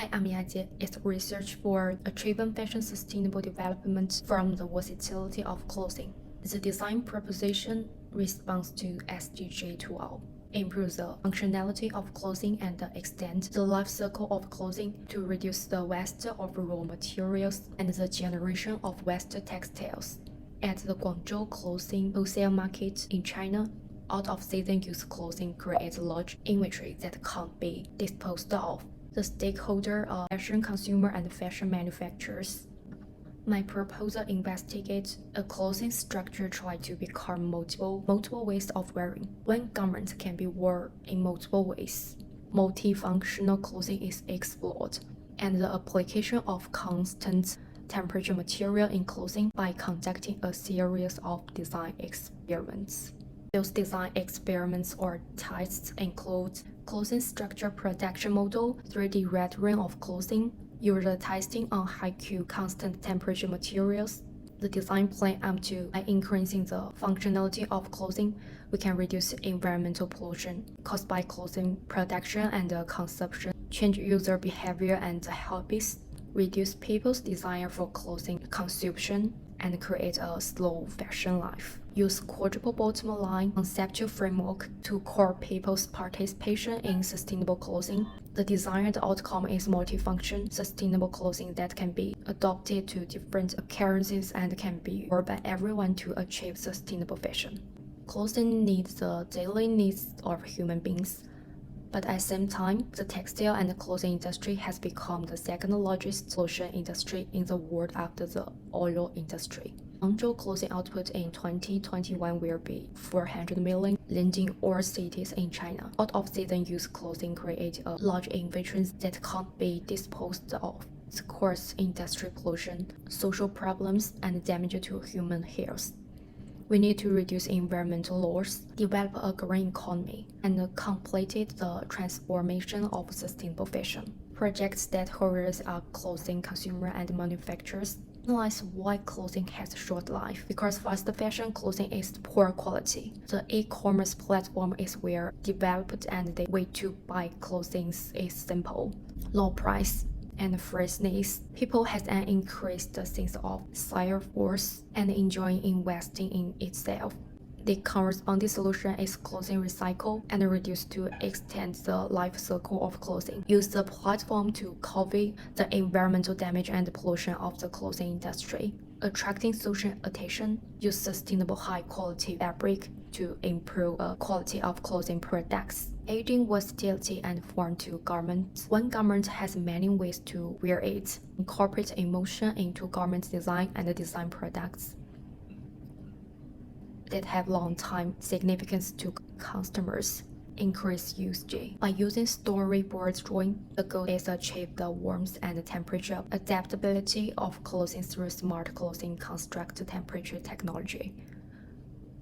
Hi, I'm Yaje. It's research for achieving fashion sustainable development from the versatility of clothing. The design proposition responds to SDG 2.0, improves the functionality of clothing and extend the life cycle of clothing to reduce the waste of raw materials and the generation of waste textiles. At the Guangzhou clothing wholesale market in China, out-of-season used clothing creates large inventory that can't be disposed of. The stakeholder are fashion consumer and fashion manufacturers. My proposal investigates a clothing structure try to become multiple ways of wearing. One garment can be worn in multiple ways. Multifunctional clothing is explored, and the application of constant temperature material in clothing by conducting a series of design experiments. Those design experiments or tests include clothing structure production model, 3D rendering of clothing, user testing on high-Q constant temperature materials. The design plan aims to, by increasing the functionality of clothing, we can reduce environmental pollution caused by clothing production and consumption, change user behavior and habits, reduce people's desire for clothing consumption, and create a slow fashion life. Use quadruple bottom line conceptual framework to core people's participation in sustainable clothing. The desired outcome is multifunction, sustainable clothing that can be adopted to different occurrences and can be worn by everyone to achieve sustainable fashion. Clothing needs the daily needs of human beings. But at the same time, the textile and clothing industry has become the second largest solution industry in the world after the oil industry. Guangzhou clothing output in 2021 will be 400 million, leading all cities in China. Out-of-season used clothing create a large inventory that can't be disposed of. It causes industry pollution, social problems, and damage to human health. We need to reduce environmental loss, develop a green economy, and complete the transformation of sustainable fashion. Projects that holders are clothing consumer and manufacturers analyze why clothing has short life. Because fast fashion clothing is poor quality. The e-commerce platform is well developed and the way to buy clothing is simple, low price, and freshness. People has an increased sense of self-worth and enjoying investing in itself. The corresponding solution is clothing recycle and reduce to extend the life cycle of clothing. Use the platform to cover the environmental damage and pollution of the clothing industry. Attracting social attention, use sustainable high-quality fabric to improve the quality of clothing products. Adding versatility and form to garments. One garment has many ways to wear it. Incorporate emotion into garment design and design products that have long-time significance to customers. Increase usage. By using storyboard drawing, the goal is to achieve the warmth and temperature adaptability of clothing through smart clothing construct temperature technology.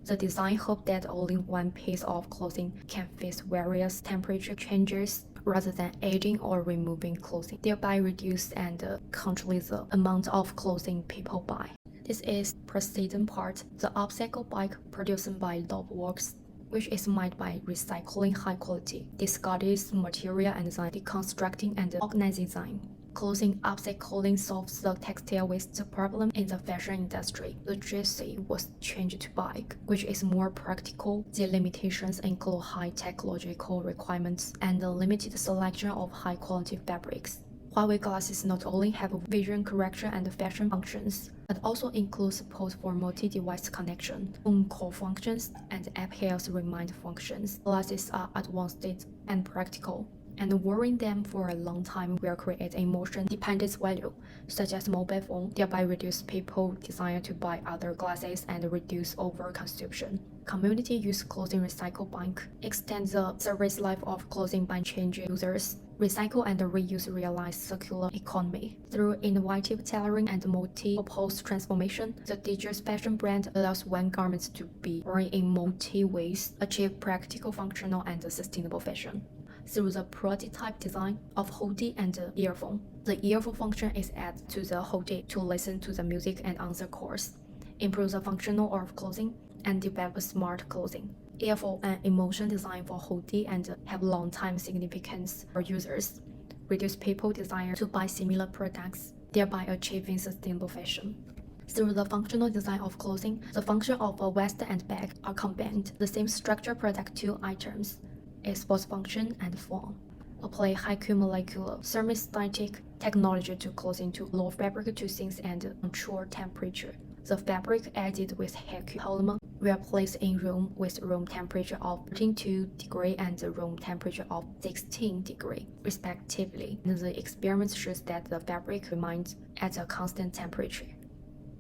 The design hopes that only one piece of clothing can face various temperature changes rather than adding or removing clothing, thereby reduce and control the amount of clothing people buy. This is preceding part, the upcycle bike produced by Loveworks, which is made by recycling high-quality, discarded material and design, deconstructing and organizing design. Clothing upcycling solves the textile waste problem in the fashion industry. The chassis was changed to bike, which is more practical. The limitations include high technological requirements and the limited selection of high-quality fabrics. Huawei glasses not only have vision correction and fashion functions, but also include support for multi-device connection, phone call functions, and app health remind functions. Glasses are advanced and practical, and wearing them for a long time will create emotion-dependent value, such as mobile phone, thereby reduce people's desire to buy other glasses and reduce overconsumption. Community use clothing recycle bank, extend the service life of clothing by changing users. Recycle and reuse realize circular economy. Through innovative tailoring and multi-purpose transformation, the digital fashion brand allows one garment to be worn in multi ways, achieve practical, functional, and sustainable fashion. Through the prototype design of hoodie and earphone, the earphone function is added to the hoodie to listen to the music and answer calls, improve the functional of clothing, and develop smart clothing. Earphone and emotion design for hoodie and have long-time significance for users. reduce people's desire to buy similar products, thereby achieving sustainable fashion. Through the functional design of clothing, the function of a vest and bag are combined. The same structure protects two items, its both function and form. Apply high-Q molecular thermostatic technology to clothing to lower fabric to things and control temperature. The fabric added with high-Q polymer were placed in room with room temperature of 32 degrees and room temperature of 16 degrees, respectively. And the experiment shows that the fabric remains at a constant temperature.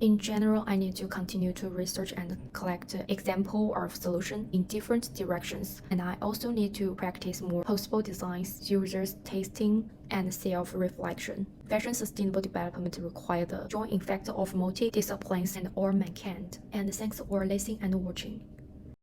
In general, I need to continue to research and collect examples of solutions in different directions, and I also need to practice more possible designs, users testing, and self-reflection. Fashion sustainable development requires the joint effect of multi-disciplines and all mankind. And thanks for listening and watching.